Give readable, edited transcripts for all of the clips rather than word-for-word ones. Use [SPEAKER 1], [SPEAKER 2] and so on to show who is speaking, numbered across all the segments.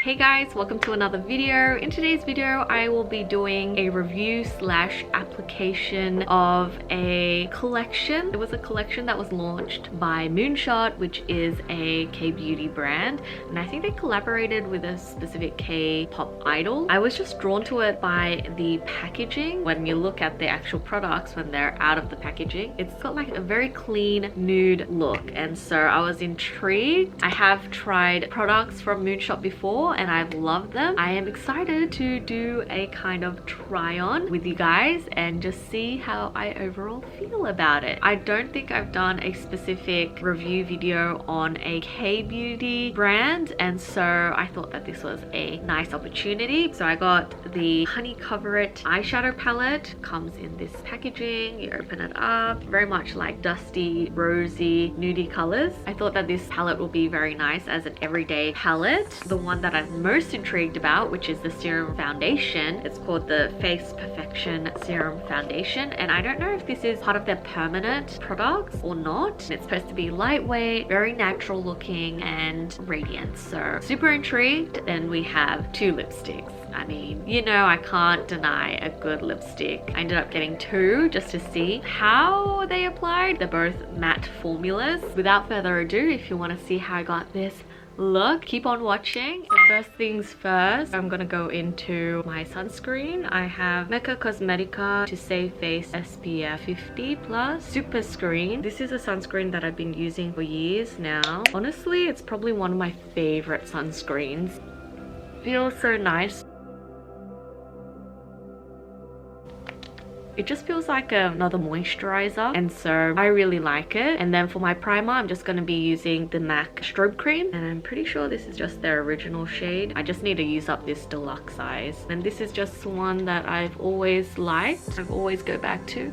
[SPEAKER 1] Hey guys, welcome to another video. In today's video, I will be doing a review slash application of a collection. It was a collection that was launched by Moonshot, which is a K-beauty brand, and I think they collaborated with a specific K-pop idol. I was just drawn to it by the packaging. When you look at the actual products when they're out of the packaging, it's got like a very clean nude look, and so I was intrigued. I have tried products from Moonshot before and I've loved them. I am excited to do a kind of try on with you guys and just see how I overall feel about it. I don't think I've done a specific review video on a K-beauty brand, and so I thought that this was a nice opportunity. So I got the Honey Coverlet eyeshadow palette. Comes in this packaging. You open it up, very much like dusty, rosy, nudie colors. I thought that this palette will be very nice as an everyday palette. The one that I'm most intrigued about, which is the serum foundation. It's called the Face Perfection Serum Foundation, and I don't know if this is part of their permanent products or not. It's supposed to be lightweight, very natural looking and radiant, so super intrigued. Then we have two lipsticks. I mean, you know, I can't deny a good lipstick. I ended up getting two just to see how they applied. They're both matte formulas. Without further ado, if you want to see how I got this look, keep on watching. So first things first, I'm gonna go into my sunscreen. I have Mecca Cosmetica To Save Face SPF 50+ Super Screen. This is a sunscreen that I've been using for years now. Honestly, it's probably one of my favorite sunscreens. Feels so nice. It just feels like another moisturizer, and so I really like it. And then for my primer, I'm just going to be using the MAC Strobe Cream, and I'm pretty sure this is just their original shade. I just need to use up this deluxe size, and this is just one that I've always liked. I've always go back to.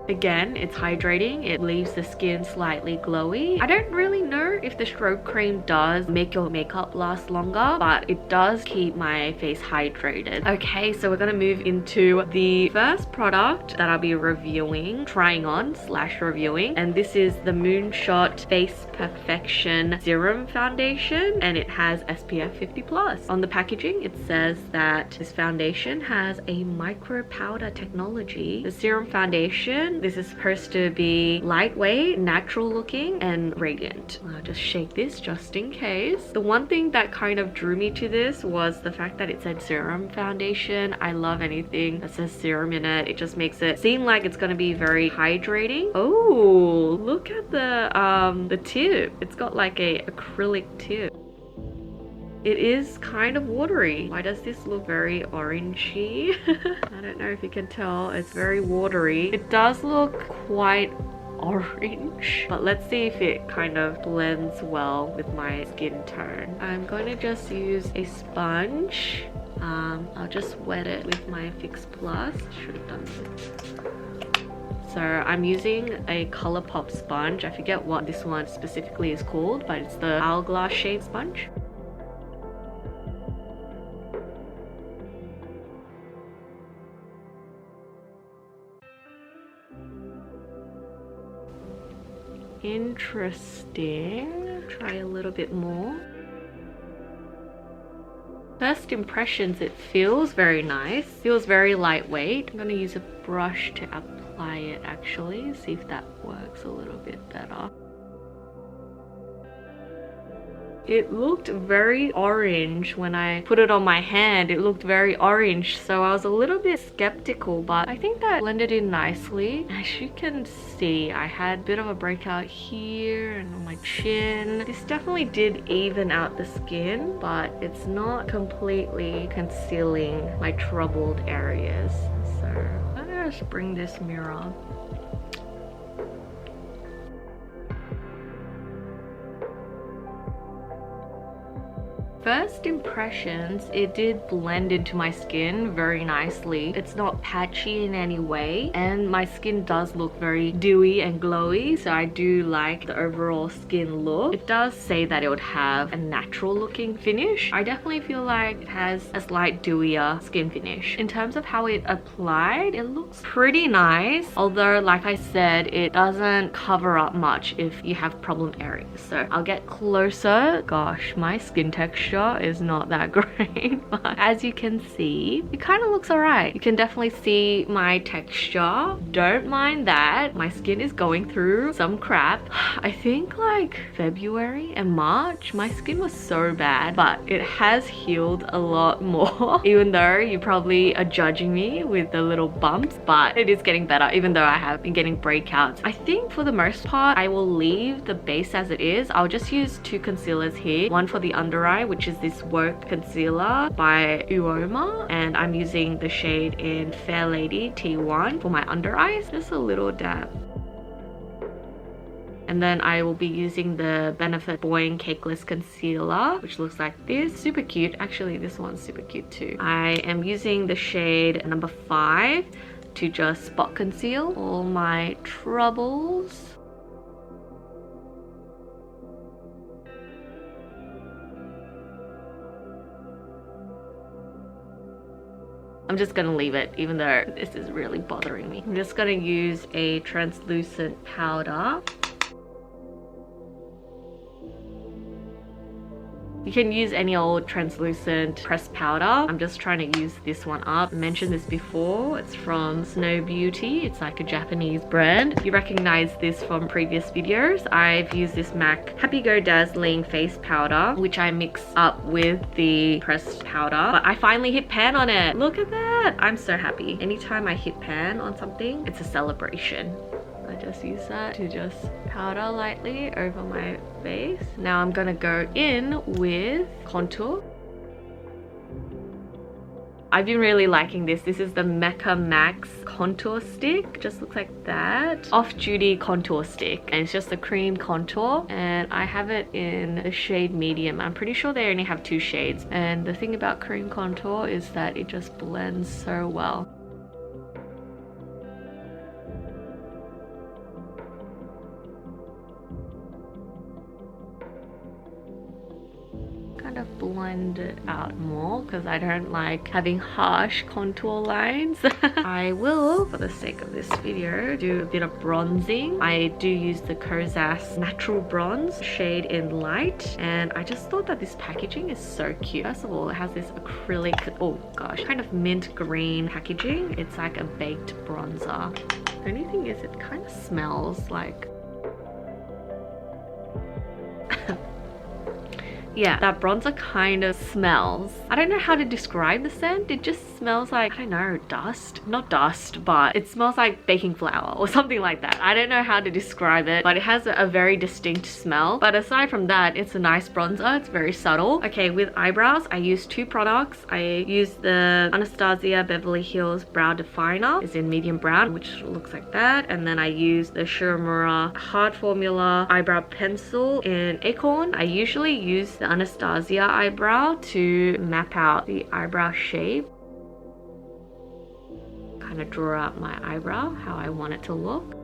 [SPEAKER 1] Again, it's hydrating. It leaves the skin slightly glowy. I don't really know if the strobe cream does make your makeup last longer, but it does keep my face hydrated. Okay, so we're gonna move into the first product that I'll be reviewing, trying on slash reviewing, and this is the Moonshot Face Perfection Serum Foundation, and it has SPF 50+. On the packaging, it says that this foundation has a micro powder technology. The serum foundation, this is supposed to be lightweight, natural looking, and radiant. I'll just shake this just in case. The one thing that kind of drew me to this was the fact that it said serum foundation. I love anything that says serum in it. It just makes it seem like it's going to be very hydrating. Oh, look at the tip. It's got like a acrylic tip. It is kind of watery. Why does this look very orangey? I don't know if you can tell. It's very watery. It does look quite orange, but let's see if it kind of blends well with my skin tone. I'm going to just use a sponge. I'll just wet it with my Fix Plus. Should have done this. So I'm using a ColourPop sponge. I forget what this one specifically is called, but it's the hourglass shaped sponge. Interesting. Try a little bit more. First impressions, it feels very nice. Feels very lightweight. I'm going to use a brush to apply it actually. See if that works a little bit better. It looked very orange when I put it on my hand. It looked very orange, so I was a little bit skeptical, but I think that blended in nicely. As you can see, I had a bit of a breakout here and on my chin. This definitely did even out the skin, but it's not completely concealing my troubled areas. So I'm gonna just bring this mirror. First impressions, it did blend into my skin very nicely. It's not patchy in any way, and my skin does look very dewy and glowy, so I do like the overall skin look. It does say that it would have a natural looking finish. I definitely feel like it has a slight dewier skin finish. In terms of how it applied, it looks pretty nice, although like I said, it doesn't cover up much if you have problem areas. So I'll get closer. Gosh, my skin texture is not that great, but as you can see, it kind of looks alright. You can definitely see my texture. Don't mind that. My skin is going through some crap. I think like February and March, my skin was so bad, but it has healed a lot more. Even though you probably are judging me with the little bumps, but it is getting better, even though I have been getting breakouts. I think for the most part, I will leave the base as it is. I'll just use two concealers here. One for the under eye, which is this Work Concealer by Uoma, and I'm using the shade in Fair Lady T1 for my under eyes. Just a little dab. And then I will be using the Benefit Boing Cakeless Concealer, which looks like this. Super cute. Actually, this one's super cute too. I am using the shade number 5 to just spot conceal all my troubles. I'm just gonna leave it, even though this is really bothering me. I'm just gonna use a translucent powder. You can use any old translucent pressed powder. I'm just trying to use this one up. I mentioned this before. It's from Snow Beauty. It's like a Japanese brand. You recognize this from previous videos. I've used this MAC Happy Go Dazzling face powder, which I mix up with the pressed powder. But I finally hit pan on it. Look at that. I'm so happy. Anytime I hit pan on something, it's a celebration. I just use that to just powder lightly over my face. Now I'm gonna go in with contour. I've been really liking this. This is the Mecca Max contour stick. Just looks like that. Off-duty contour stick. And it's just a cream contour. And I have it in the shade medium. I'm pretty sure they only have 2 shades. And the thing about cream contour is that it just blends so well. Kind of blend it out more because I don't like having harsh contour lines. I will, for the sake of this video, do a bit of bronzing. I do use the Kosas Natural Bronze shade in light, and I just thought that this packaging is so cute. First of all, it has this acrylic, oh gosh, kind of mint green packaging. It's like a baked bronzer. The only thing is it kind of smells like yeah, that bronzer kind of smells. I don't know how to describe the scent. It just smells like, I don't know, dust. Not dust, but it smells like baking flour or something like that. I don't know how to describe it, but it has a very distinct smell. But aside from that, it's a nice bronzer. It's very subtle. Okay, with eyebrows, I use 2 products. I use the Anastasia Beverly Hills Brow Definer. It's in medium brown, which looks like that. And then I use the Shiramura Hard Formula Eyebrow Pencil in Acorn. I usually use the Anastasia eyebrow to map out the eyebrow shape. Kind of draw out my eyebrow how I want it to look.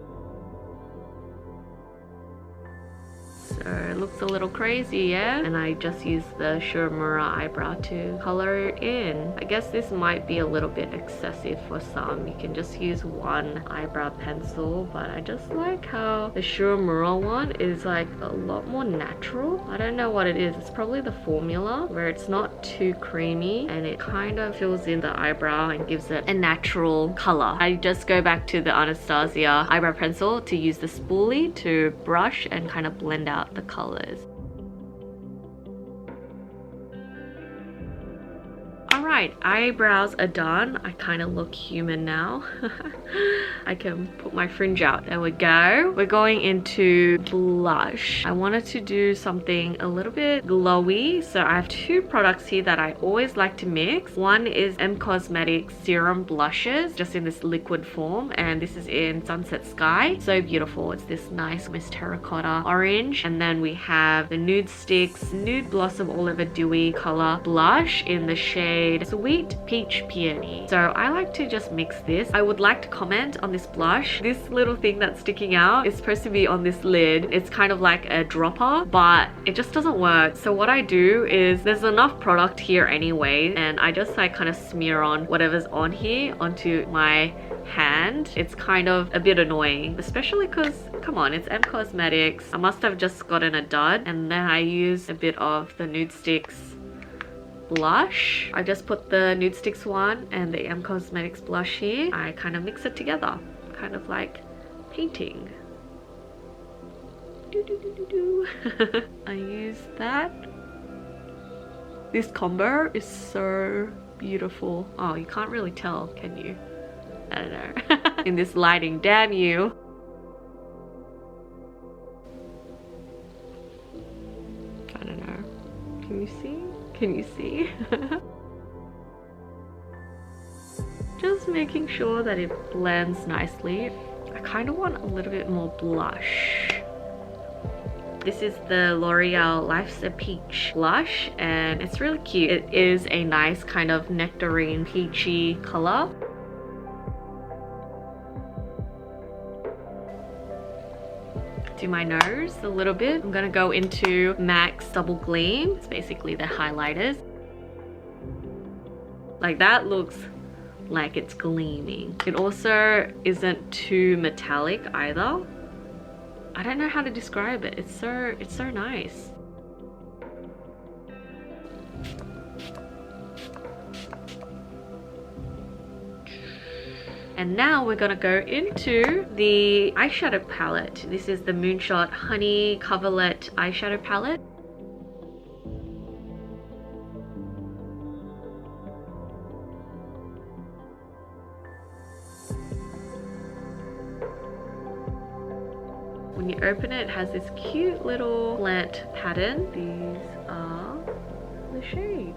[SPEAKER 1] So it looks a little crazy, yeah? And I just use the Shiramura eyebrow to color it in. I guess this might be a little bit excessive for some. You can just use 1 eyebrow pencil, but I just like how the Shiramura one is like a lot more natural. I don't know what it is. It's probably the formula where it's not too creamy and it kind of fills in the eyebrow and gives it a natural color. I just go back to the Anastasia eyebrow pencil to use the spoolie to brush and kind of blend out the colors. Alright, right, eyebrows are done. I kind of look human now. I can put my fringe out. There we go. We're going into blush. I wanted to do something a little bit glowy, so I have two products here that I always like to mix. One is Cosmetics Serum Blushes, just in this liquid form, and this is in Sunset Sky. So beautiful. It's this nice Miss Terracotta orange. And then we have the Nude Sticks Nude Blossom Olive Dewy color blush in the shade Sweet Peach Peony. So I like to just mix this. I would like to comment on this blush. This little thing that's sticking out is supposed to be on this lid. It's kind of like a dropper, but it just doesn't work. So what I do is, there's enough product here anyway, and I just like kind of smear on whatever's on here onto my hand. It's kind of a bit annoying, especially because, come on, it's Cosmetics. I must have just gotten a dud. And then I use a bit of the Nude Sticks blush. I just put the Nude Sticks one and the Cosmetics blush here. I kind of mix it together, kind of like painting. I use that. This combo is so beautiful. Oh, you can't really tell, can you? I don't know. In this lighting, damn you. I don't know. Can you see? Can you see? Just making sure that it blends nicely. I kind of want a little bit more blush. This is the L'Oreal Life's a Peach blush, and it's really cute. It is a nice kind of nectarine peachy color. Do my nose a little bit. I'm gonna go into MAC's Double Gleam. It's basically the highlighters. Like, that looks like it's gleaming. It also isn't too metallic either. I don't know how to describe it. It's so nice. And now we're gonna go into the eyeshadow palette. This is the Moonshot Honey Coverlet eyeshadow palette. When you open it, it has this cute little plant pattern. These are the shades.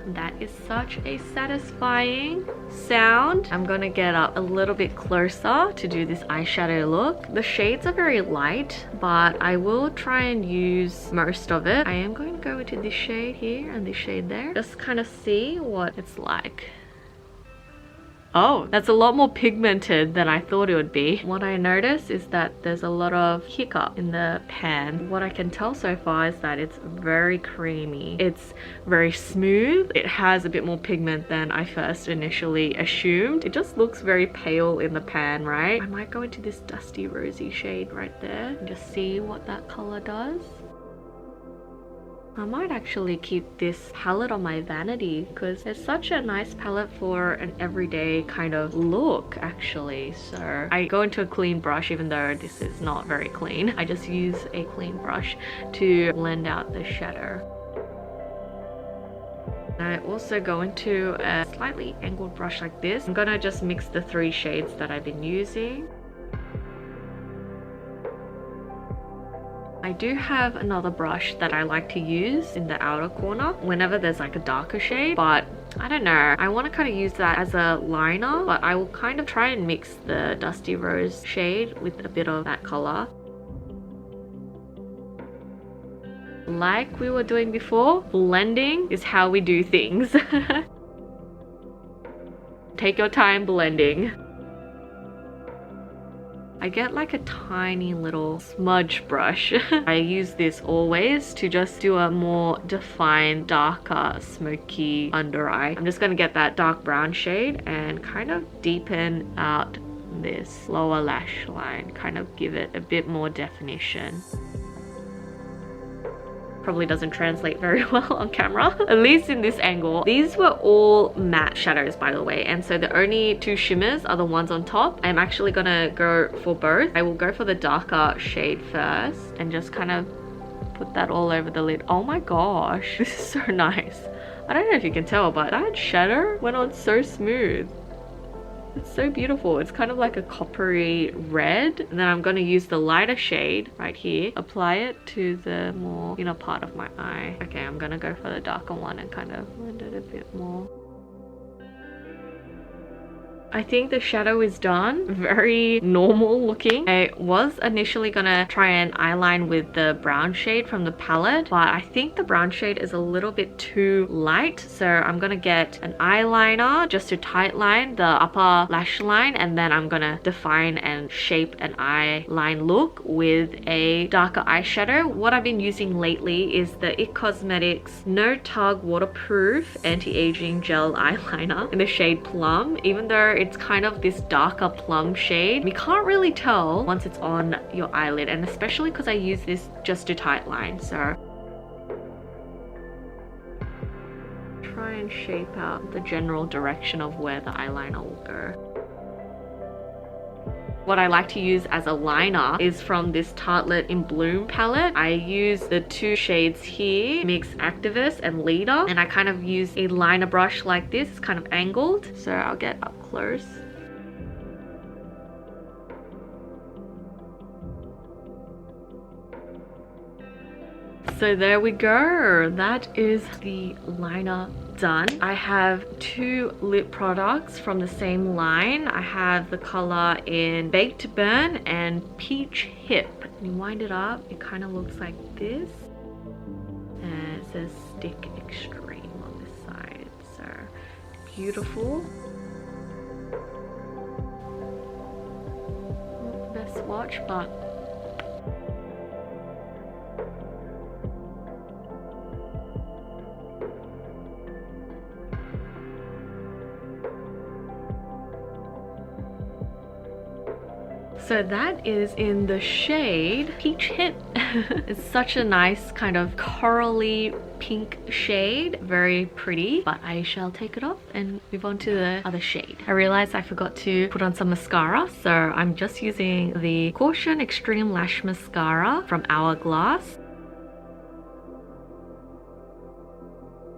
[SPEAKER 1] That is such a satisfying sound. I'm gonna get up a little bit closer to do this eyeshadow look. The shades are very light, but I will try and use most of it. I am going to go into this shade here and this shade there. Just kind of see what it's like. Oh, that's a lot more pigmented than I thought it would be. What I noticed is that there's a lot of hiccup in the pan. What I can tell so far is that it's very creamy. It's very smooth. It has a bit more pigment than I first initially assumed. It just looks very pale in the pan, right? I might go into this dusty rosy shade right there and just see what that color does. I might actually keep this palette on my vanity because it's such a nice palette for an everyday kind of look, actually. So I go into a clean brush, even though this is not very clean. I just use a clean brush to blend out the shadow. I also go into a slightly angled brush like this. I'm gonna just mix the three shades that I've been using. I do have another brush that I like to use in the outer corner whenever there's like a darker shade, but I don't know. I want to kind of use that as a liner, but I will kind of try and mix the Dusty Rose shade with a bit of that color. Like we were doing before, blending is how we do things. Take your time blending. I get like a tiny little smudge brush. I use this always to just do a more defined, darker, smoky under eye. I'm just gonna get that dark brown shade and kind of deepen out this lower lash line, kind of give it a bit more definition. Probably doesn't translate very well on camera, at least in this angle. These were all matte shadows, by the way, and so the only two shimmers are the ones on top. I'm actually gonna go for both. I will go for the darker shade first and just kind of put that all over the lid. Oh my gosh, this is so nice. I don't know if you can tell, but that shadow went on so smooth. It's so beautiful. It's kind of like a coppery red. And then I'm going to use the lighter shade right here. Apply it to the more inner part of my eye. Okay, I'm going to go for the darker one and kind of blend it a bit more. I think the shadow is done. Very normal looking. I was initially gonna try and eyeline with the brown shade from the palette, but I think the brown shade is a little bit too light. So I'm gonna get an eyeliner just to tightline the upper lash line, and then I'm gonna define and shape an eyeline look with a darker eyeshadow. What I've been using lately is the IT Cosmetics No Tug Waterproof Anti-Aging Gel Eyeliner in the shade Plum. Even though it's kind of this darker plum shade, you can't really tell once it's on your eyelid, and especially because I use this just to tightline. So try and shape out the general direction of where the eyeliner will go. What I like to use as a liner is from this Tartelette in Bloom palette. I use the two shades here, Mix Activist and Leader, and I kind of use a liner brush like this. It's kind of angled, so I'll get up close. So there we go. That is the liner done. I have two lip products from the same line. I have the color in Baked Burn and Peach Hip. You wind it up, it kind of looks like this. And it says Stick Extreme on this side. So beautiful. Not the best swatch, but so that is in the shade Peach Hip. It's such a nice kind of corally pink shade. Very pretty, but I shall take it off and move on to the other shade. I realized I forgot to put on some mascara, so I'm just using the Caution Extreme Lash Mascara from Hourglass.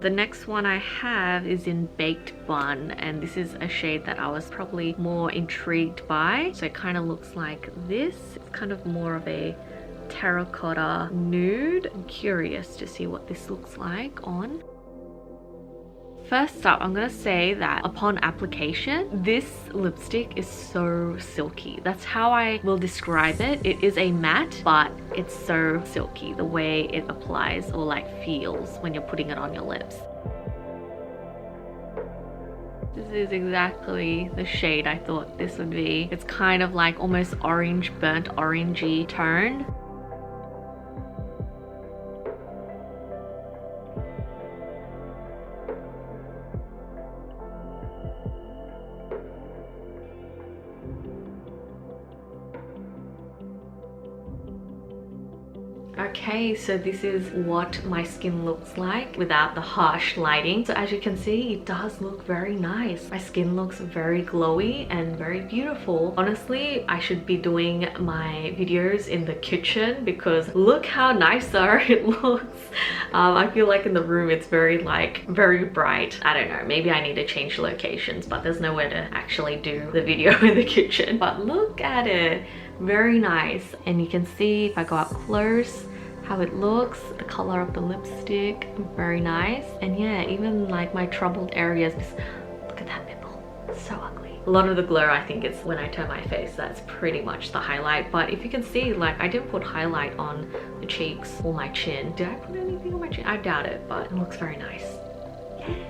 [SPEAKER 1] The next one I have is in Baked Bun, and this is a shade that I was probably more intrigued by. So it kind of looks like this. It's kind of more of a terracotta nude. I'm curious to see what this looks like on. First up, I'm gonna say that upon application, this lipstick is so silky. That's how I will describe it. It is a matte, but it's so silky the way it applies or like feels when you're putting it on your lips. This is exactly the shade I thought this would be. It's kind of like almost orange, burnt orangey tone. Okay, so this is what my skin looks like without the harsh lighting. So as you can see, it does look very nice. My skin looks very glowy and very beautiful. Honestly, I should be doing my videos in the kitchen because look how nicer it looks. I feel like in the room it's very bright. I don't know, maybe I need to change locations, but there's nowhere to actually do the video in the kitchen. But look at it, very nice. And you can see if I go up close how it looks, the color of the lipstick, very nice. And yeah, even like my troubled areas, look at that pimple, it's so ugly. A lot of the glow, I think it's when I turn my face, that's pretty much the highlight. But if you can see, like I didn't put highlight on the cheeks or my chin. Did I put anything on my chin? I doubt it, but it looks very nice.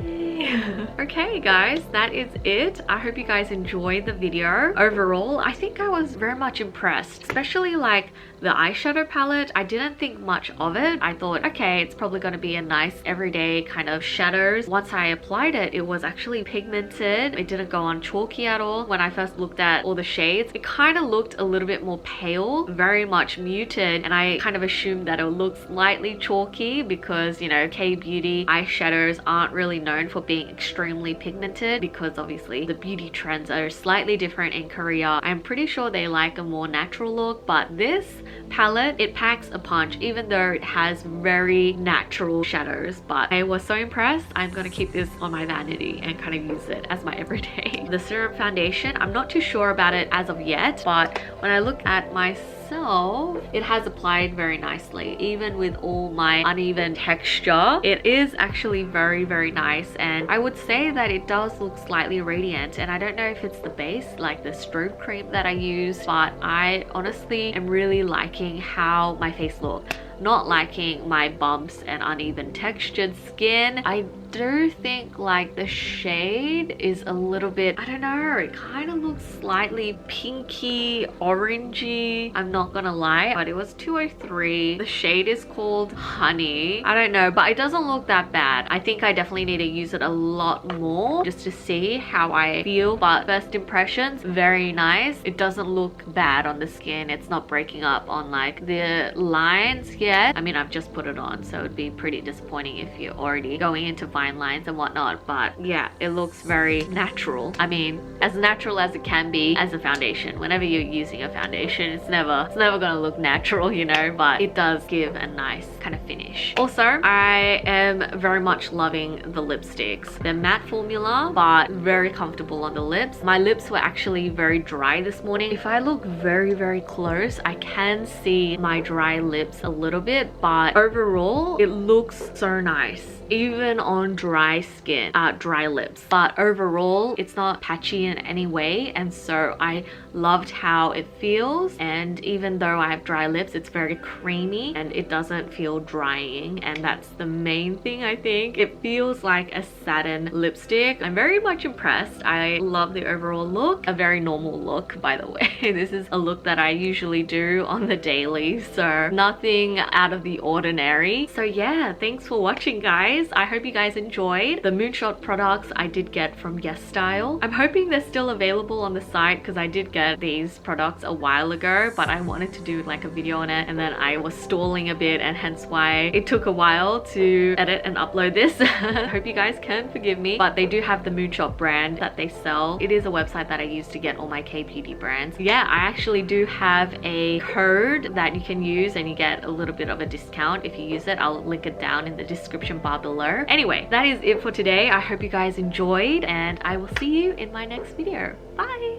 [SPEAKER 1] Yay. Okay guys, that is it. I hope you guys enjoyed the video. Overall, I think I was very much impressed, especially like the eyeshadow palette. I didn't think much of it. I thought, okay, it's probably going to be a nice everyday kind of shadows. Once I applied it, it was actually pigmented. It didn't go on chalky at all. When I first looked at all the shades, it kind of looked a little bit more pale, very much muted, and I kind of assumed that it would look slightly chalky because, you know, K-beauty eyeshadows aren't really known for of being extremely pigmented, because obviously the beauty trends are slightly different in Korea. I'm pretty sure they like a more natural look, but this palette, it packs a punch even though it has very natural shadows. But I was so impressed. I'm gonna keep this on my vanity and kind of use it as my everyday. The serum foundation, I'm not too sure about it as of yet, but when I look at myself, it has applied very nicely. Even with all my uneven texture, it is actually very nice, and I would say that it does look slightly radiant. And I don't know if it's the base, like the strobe cream that I use, but I honestly am really liking how my face looks. Not liking my bumps and uneven textured skin. I do think like the shade is a little bit, I don't know, it kind of looks slightly pinky, orangey. I'm not gonna lie, but it was 203. The shade is called Honey. I don't know, but it doesn't look that bad. I think I definitely need to use it a lot more just to see how I feel. But first impressions, very nice. It doesn't look bad on the skin. It's not breaking up on like the lines yet. I mean, I've just put it on, so it'd be pretty disappointing if you're already going into fine lines and whatnot. But yeah, it looks very natural. I mean, as natural as it can be as a foundation. Whenever you're using a foundation, it's never gonna look natural, you know, but it does give a nice kind of finish. Also, I am very much loving the lipsticks. They're matte formula, but very comfortable on the lips. My lips were actually very dry this morning. If I look very close, I can see my dry lips a little bit, but overall, it looks so nice. Even on dry skin, dry lips. But overall, it's not patchy in any way, and so I loved how it feels. And even though I have dry lips, it's very creamy and it doesn't feel drying, and that's the main thing. I think it feels like a satin lipstick. I'm very much impressed. I love the overall look. A very normal look, by the way. This is a look that I usually do on the daily, so nothing out of the ordinary. So yeah, thanks for watching, guys. I hope you guys enjoyed. The Moonshot products I did get from YESSTYLE. I'm hoping they're still available on the site, because I did get these products a while ago, but I wanted to do like a video on it, and then I was stalling a bit, and hence why it took a while to edit and upload this. I hope you guys can forgive me, but they do have the Moonshot brand that they sell. It is a website that I use to get all my K-beauty brands. Yeah, I actually do have a code that you can use and you get a little bit of a discount if you use it. I'll link it down in the description bar below. Anyway, that is it for today. I hope you guys enjoyed, and I will see you in my next video. Bye!